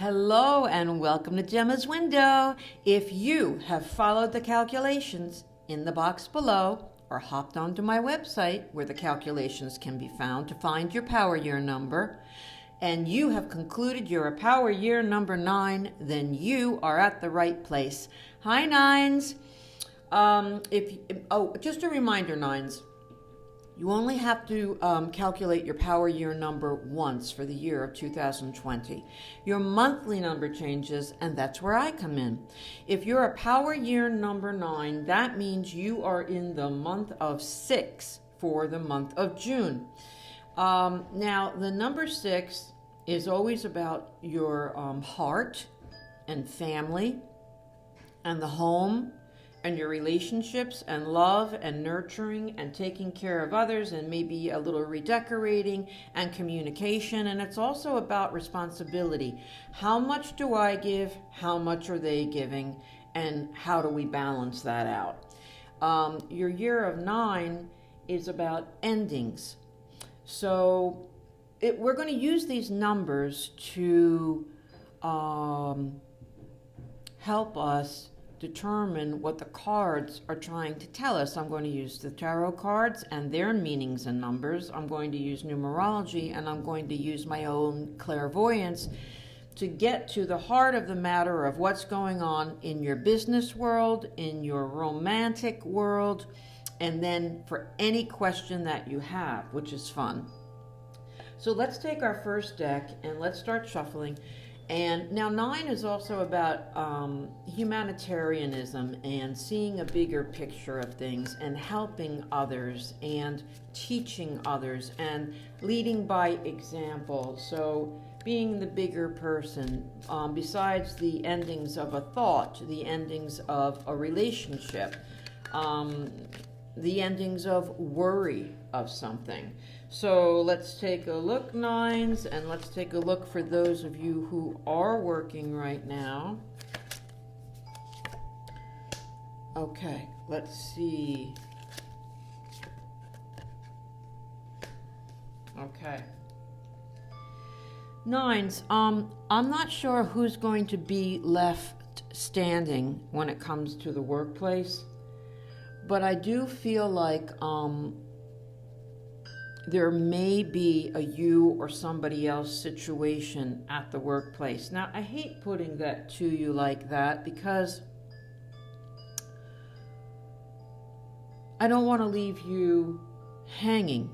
Hello and welcome to Gemma's Window. If you have followed the calculations in the box below or hopped onto my website where the calculations can be found to find your power year number, and you have concluded you're a power year number 9, then you are at the right place. Hi, Nines. Just a reminder, Nines. You only have to calculate your power year number once for the year of 2020. Your monthly number changes, and that's where I come in. If you're a power year number 9, that means you are in the month of 6 for the month of June. Now, the number 6 is always about your heart and family and the home and your relationships and love and nurturing and taking care of others and maybe a little redecorating and communication. And it's also about responsibility. How much do I give? How much are they giving? And how do we balance that out? Your year of 9 is about endings. So we're going to use these numbers to help us determine what the cards are trying to tell us. I'm going to use the tarot cards and their meanings and numbers. I'm going to use numerology, and I'm going to use my own clairvoyance to get to the heart of the matter of what's going on in your business world, in your romantic world, and then for any question that you have, which is fun. So let's take our first deck and let's start shuffling. And now 9 is also about humanitarianism and seeing a bigger picture of things and helping others and teaching others and leading by example. So being the bigger person, besides the endings of a thought, the endings of a relationship, the endings of worry of something. So let's take a look, 9s, and let's take a look for those of you who are working right now. Okay, let's see. Okay. 9s, I'm not sure who's going to be left standing when it comes to the workplace, but I do feel like there may be a you or somebody else situation at the workplace. Now, I hate putting that to you like that because I don't want to leave you hanging.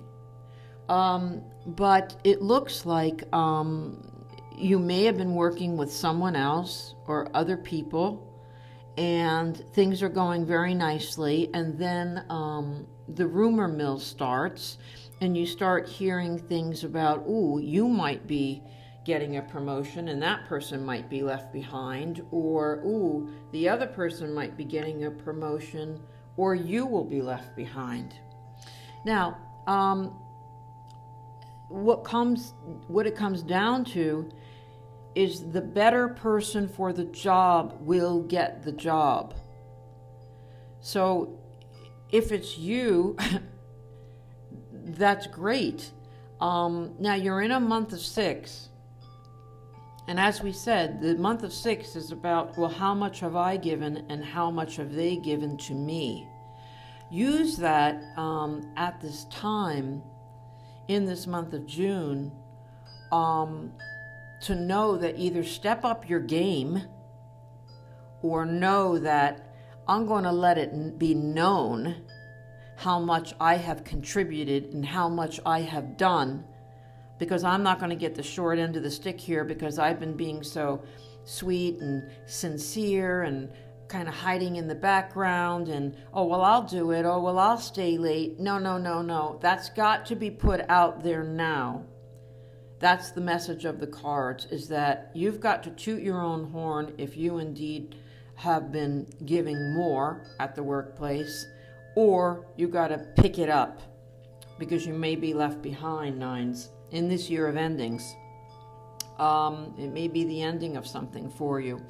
But it looks like you may have been working with someone else or other people, and things are going very nicely, and then the rumor mill starts, and you start hearing things about, ooh, you might be getting a promotion and that person might be left behind, or ooh, the other person might be getting a promotion, or you will be left behind. Now, what it comes down to is the better person for the job will get the job. So if it's you, that's great. Now you're in a month of 6. And as we said, the month of 6 is about, well, how much have I given and how much have they given to me? Use that at this time in this month of June to know that either step up your game or know that I'm going to let it be known how much I have contributed and how much I have done, because I'm not going to get the short end of the stick here because I've been being so sweet and sincere and kind of hiding in the background and, oh, well, I'll do it. Oh, well, I'll stay late. No. That's got to be put out there now. That's the message of the cards, is that you've got to toot your own horn if you indeed have been giving more at the workplace, or you got to pick it up because you may be left behind, 9s, in this year of endings. It may be the ending of something for you,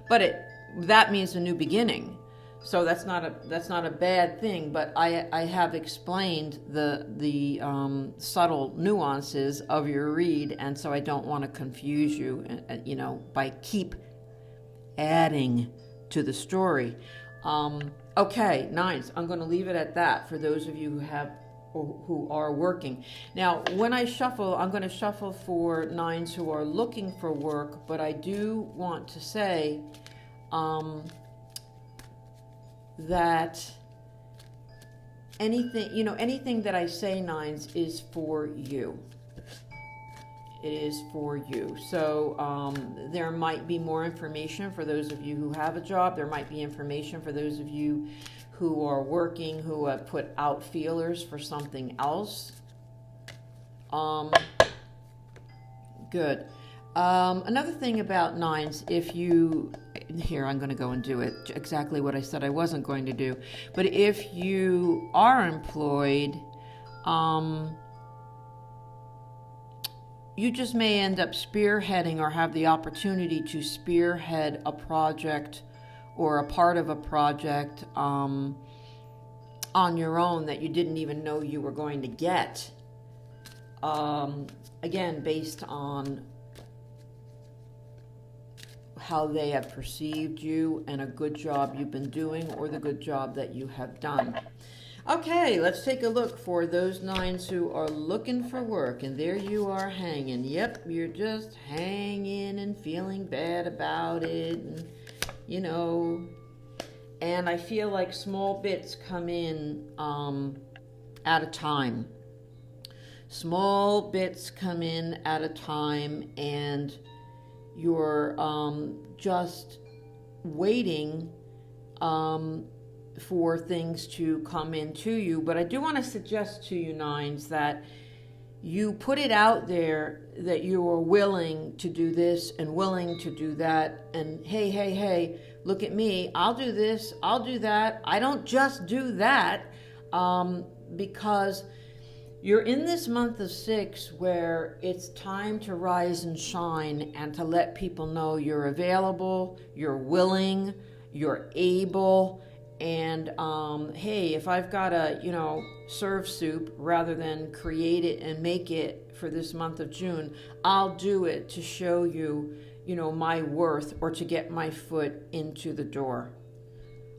but that means a new beginning. So that's not a bad thing, but I have explained the subtle nuances of your read, and so I don't want to confuse you, by keep adding to the story. Okay, nines. I'm going to leave it at that for those of you who are working. Now, when I shuffle, I'm going to shuffle for nines who are looking for work, but I do want to say that anything that I say, nines, is for you. It is for you. So there might be more information for those of you who have a job. There might be information for those of you who are working, who have put out feelers for something else. Good. Another thing about nines, here I'm going to go and do it, exactly what I said I wasn't going to do. But if you are employed, you just may end up spearheading or have the opportunity to spearhead a project or a part of a project on your own that you didn't even know you were going to get. Again, based on how they have perceived you and a good job you've been doing or the good job that you have done. Okay, let's take a look for those nines who are looking for work, and there you are hanging. Yep, you're just hanging and feeling bad about it, and, and I feel like small bits come in at a time. Small bits come in at a time, and you're just waiting for things to come into you. But I do want to suggest to you, nines, that you put it out there that you are willing to do this and willing to do that, and hey, look at me, I'll do this, I'll do that. I don't just do that, because you're in this month of 6 where it's time to rise and shine and to let people know you're available, you're willing, you're able. And hey, if I've got to, serve soup rather than create it and make it for this month of June, I'll do it to show you, my worth, or to get my foot into the door.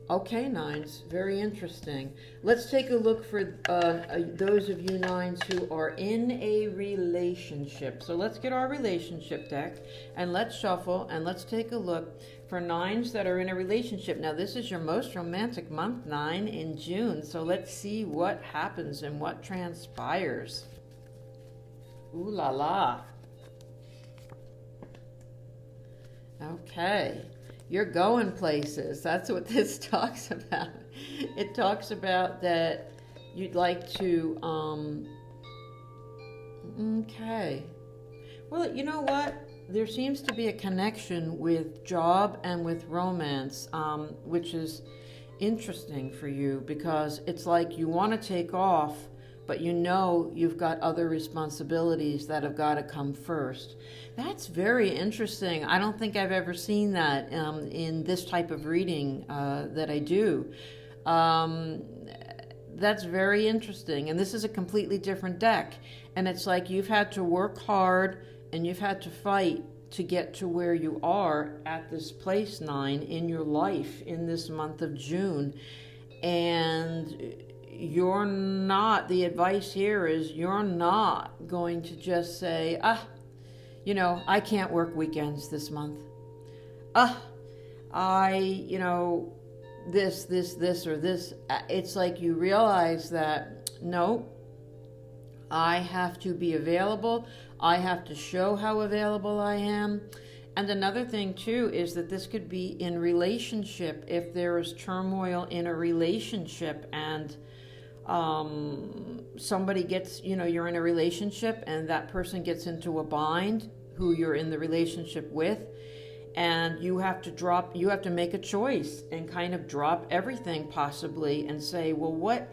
Okay, nines, very interesting. Let's take a look for those of you nines who are in a relationship. So let's get our relationship deck and let's shuffle and let's take a look for nines that are in a relationship. Now, this is your most romantic month, 9, in June. So let's see what happens and what transpires. Ooh la la. Okay. You're going places. That's what this talks about. It talks about that you'd like to, okay. Well, you know what? There seems to be a connection with job and with romance, which is interesting for you, because it's like you want to take off, but you've got other responsibilities that have got to come first. That's very interesting. I don't think I've ever seen that in this type of reading that I do. That's very interesting. And this is a completely different deck. And it's like you've had to work hard and you've had to fight to get to where you are at this place, 9, in your life in this month of June. And the advice here is you're not going to just say, I can't work weekends this month. This or this. It's like you realize that, no, I have to be available. I have to show how available I am. And another thing, too, is that this could be in relationship. If there is turmoil in a relationship and somebody gets, you're in a relationship and that person gets into a bind who you're in the relationship with, and you have to make a choice and kind of drop everything possibly and say, well, what,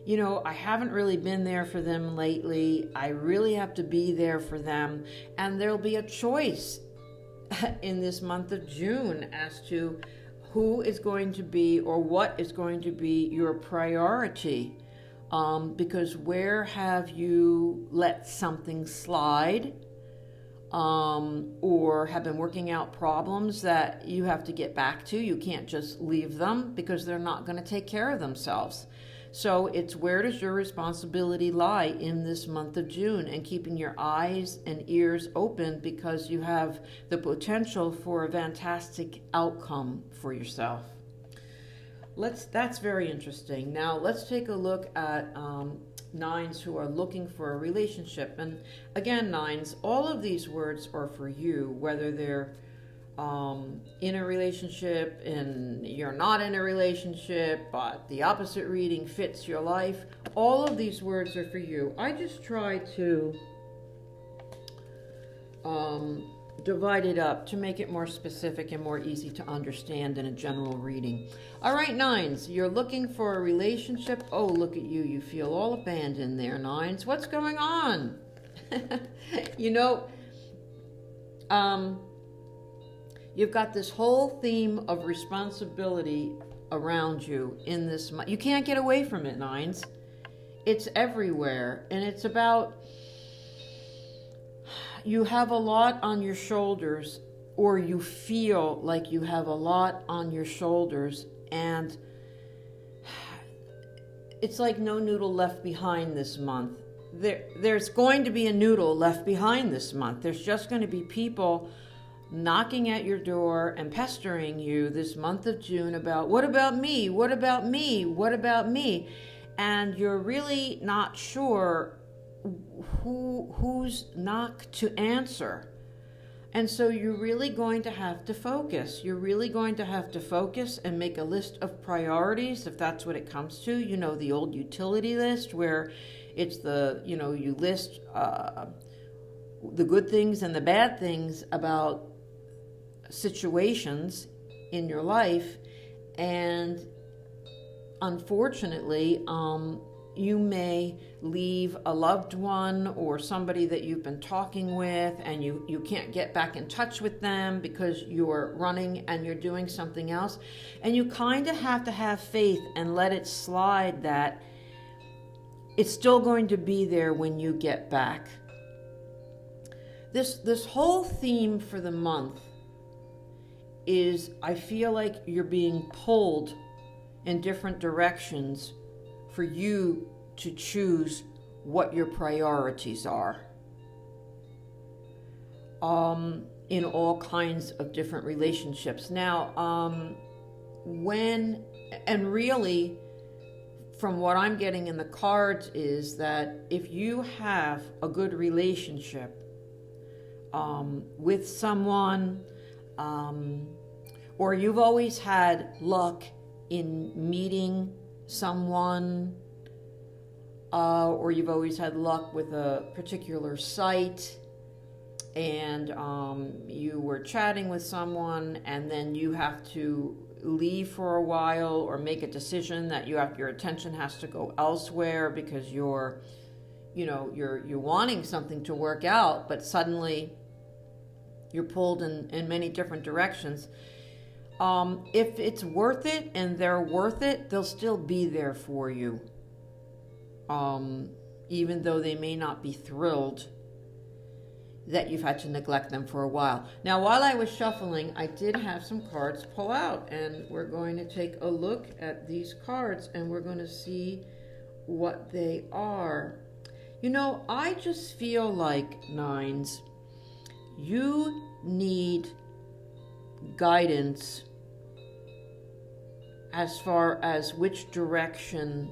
I haven't really been there for them lately. I really have to be there for them. And there'll be a choice in this month of June as to who is going to be or what is going to be your priority. Because where have you let something slide, or have been working out problems that you have to get back to? You can't just leave them because they're not going to take care of themselves. So it's where does your responsibility lie in this month of June, and keeping your eyes and ears open because you have the potential for a fantastic outcome for yourself. That's very interesting. Now let's take a look at nines who are looking for a relationship. And again, nines, all of these words are for you, whether they're in a relationship and you're not in a relationship, but the opposite reading fits your life. All of these words are for you. I just try to divide it up to make it more specific and more easy to understand in a general reading. All right, nines, you're looking for a relationship. Oh, look at you. You feel all abandoned there, nines. What's going on? You've got this whole theme of responsibility around you in this month. You can't get away from it, nines. It's everywhere. And it's about, you have a lot on your shoulders, or you feel like you have a lot on your shoulders, and it's like no noodle left behind this month. There's going to be a noodle left behind this month. There's just going to be people knocking at your door and pestering you this month of June about, what about me? What about me? What about me? And you're really not sure who's knock to answer. And so you're really going to have to focus. You're really going to have to focus and make a list of priorities, if that's what it comes to. You know, the old utility list where it's you list the good things and the bad things about situations in your life. And unfortunately, you may leave a loved one or somebody that you've been talking with, and you can't get back in touch with them because you're running and you're doing something else. And you kind of have to have faith and let it slide that it's still going to be there when you get back. This whole theme for the month is, I feel like you're being pulled in different directions for you to choose what your priorities are, in all kinds of different relationships. Now, really, from what I'm getting in the cards is that if you have a good relationship with someone, or you've always had luck in meeting someone, or you've always had luck with a particular site, and you were chatting with someone, and then you have to leave for a while or make a decision that your attention has to go elsewhere because you're wanting something to work out, but suddenly you're pulled in many different directions. If it's worth it and they're worth it, they'll still be there for you. Even though they may not be thrilled that you've had to neglect them for a while. Now, while I was shuffling, I did have some cards pull out, and we're going to take a look at these cards, and we're going to see what they are. I just feel like, nines, you need guidance as far as which direction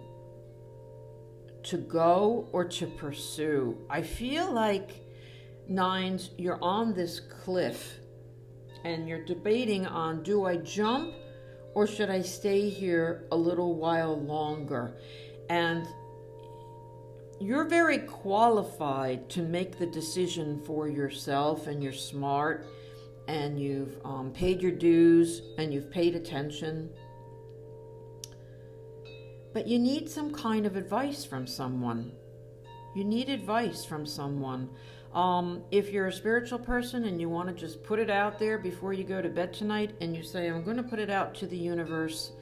to go or to pursue. I feel like, nines, you're on this cliff and you're debating on, do I jump or should I stay here a little while longer? And you're very qualified to make the decision for yourself, and you're smart, and you've paid your dues, and you've paid attention. But you need some kind of advice from someone. You need advice from someone. If you're a spiritual person and you want to just put it out there before you go to bed tonight and you say, I'm going to put it out to the universe,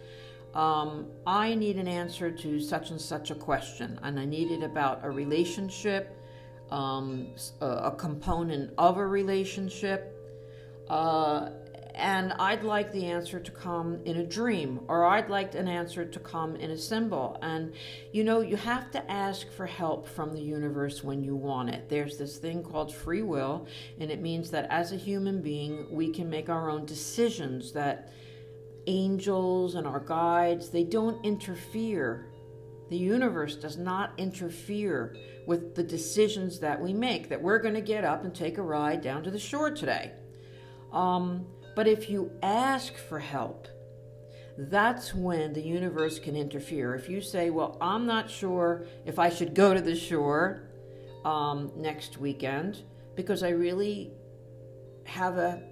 I need an answer to such and such a question, and I need it about a relationship, a component of a relationship, and I'd like the answer to come in a dream, or I'd like an answer to come in a symbol. And you have to ask for help from the universe when you want it. There's this thing called free will, and it means that as a human being, we can make our own decisions, that angels and our guides, they don't interfere. The universe does not interfere with the decisions that we make, that we're going to get up and take a ride down to the shore today. But if you ask for help, that's when the universe can interfere. If you say, well, I'm not sure if I should go to the shore next weekend because I really have a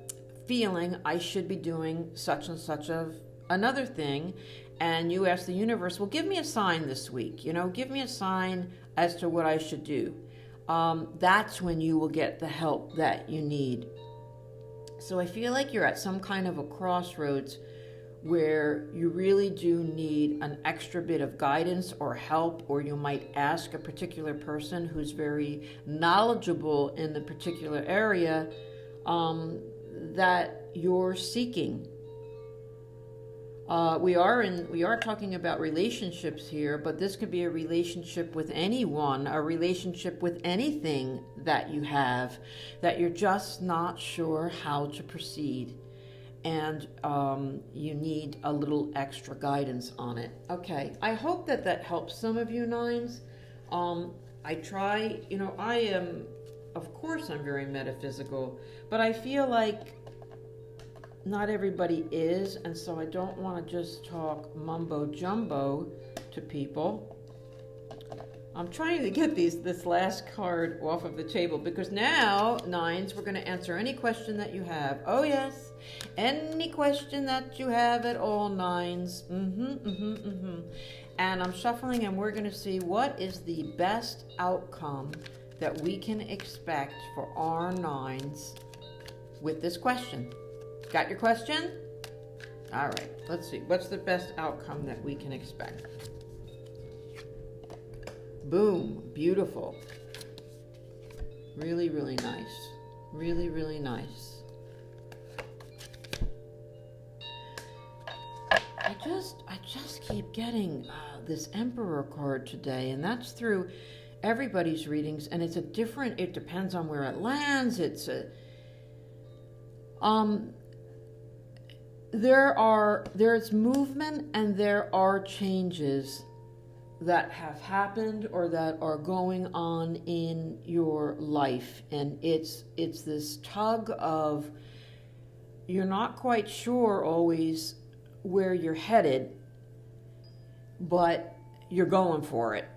feeling I should be doing such and such of another thing, and you ask the universe, well, give me a sign this week, give me a sign as to what I should do. That's when you will get the help that you need. So I feel like you're at some kind of a crossroads where you really do need an extra bit of guidance or help, or you might ask a particular person who's very knowledgeable in the particular area that you're seeking. We are talking about relationships here, but this could be a relationship with anyone, a relationship with anything that you have, that you're just not sure how to proceed, and you need a little extra guidance on it. Okay, I hope that helps some of you nines. I try, of course I'm very metaphysical, but I feel like not everybody is, and so I don't want to just talk mumbo jumbo to people. I'm trying to get this last card off of the table, because now, nines, we're going to answer any question that you have. Oh yes, any question that you have at all, nines. And I'm shuffling, and we're going to see what is the best outcome that we can expect for our nines with this question. Got your question? All right, let's see. What's the best outcome that we can expect? Boom, beautiful. Really, really nice. Really, really nice. I just keep getting this Emperor card today, and that's through everybody's readings, and it depends on where it lands. There's movement and there are changes that have happened or that are going on in your life, and it's this tug of, you're not quite sure always where you're headed, but you're going for it.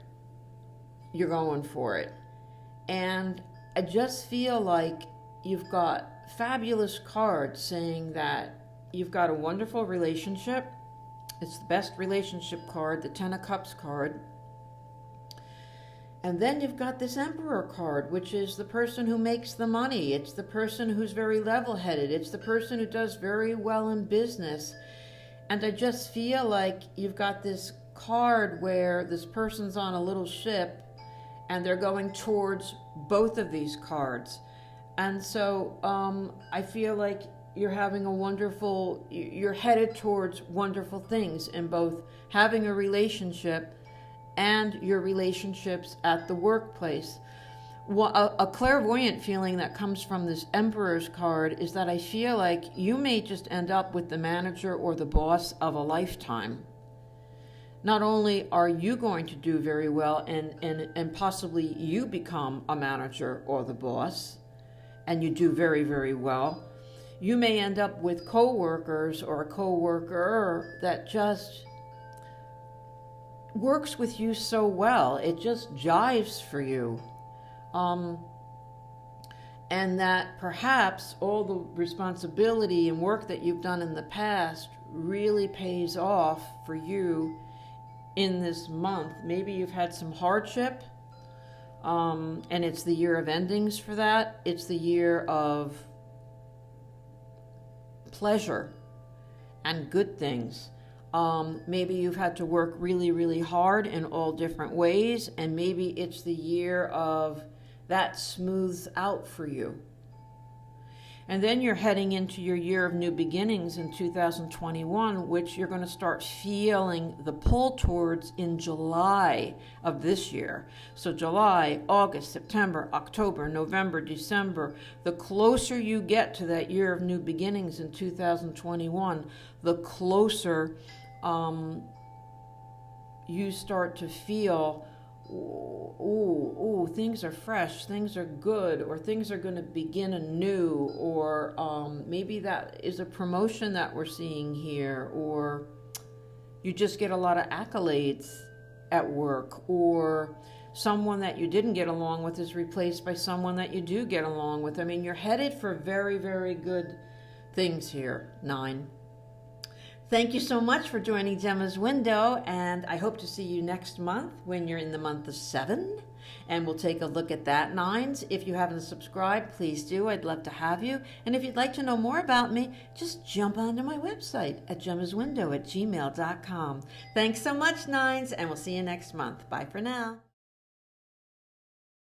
And I just feel like you've got fabulous cards saying that you've got a wonderful relationship. It's the best relationship card, the Ten of Cups card. And then you've got this Emperor card, which is the person who makes the money. It's the person who's very level-headed. It's the person who does very well in business. And I just feel like you've got this card where this person's on a little ship and they're going towards both of these cards. And so I feel like you're headed towards wonderful things in both having a relationship and your relationships at the workplace. A clairvoyant feeling that comes from this Emperor's card is that I feel like you may just end up with the manager or the boss of a lifetime. Not only are you going to do very well and possibly you become a manager or the boss, and you do very, very well, you may end up with co-workers or a co-worker that just works with you so well. It just jives for you. And that perhaps all the responsibility and work that you've done in the past really pays off for you in this month. Maybe you've had some hardship. And it's the year of endings for that. It's the year of pleasure and good things. Maybe you've had to work really, really hard in all different ways, and maybe it's the year of that smooths out for you. And then you're heading into your year of new beginnings in 2021, which you're going to start feeling the pull towards in July of this year. So July, August, September, October, November, December, the closer you get to that year of new beginnings in 2021, the closer you start to feel, things are fresh, things are good, or things are going to begin anew, or maybe that is a promotion that we're seeing here, or you just get a lot of accolades at work, or someone that you didn't get along with is replaced by someone that you do get along with. I mean, you're headed for very, very good things here, 9. Thank you so much for joining Jemma's Window, and I hope to see you next month when you're in the month of 7, and we'll take a look at that, 9s. If you haven't subscribed, please do. I'd love to have you. And if you'd like to know more about me, just jump onto my website at gemmaswindow@gmail.com. Thanks so much, 9s, and we'll see you next month. Bye for now.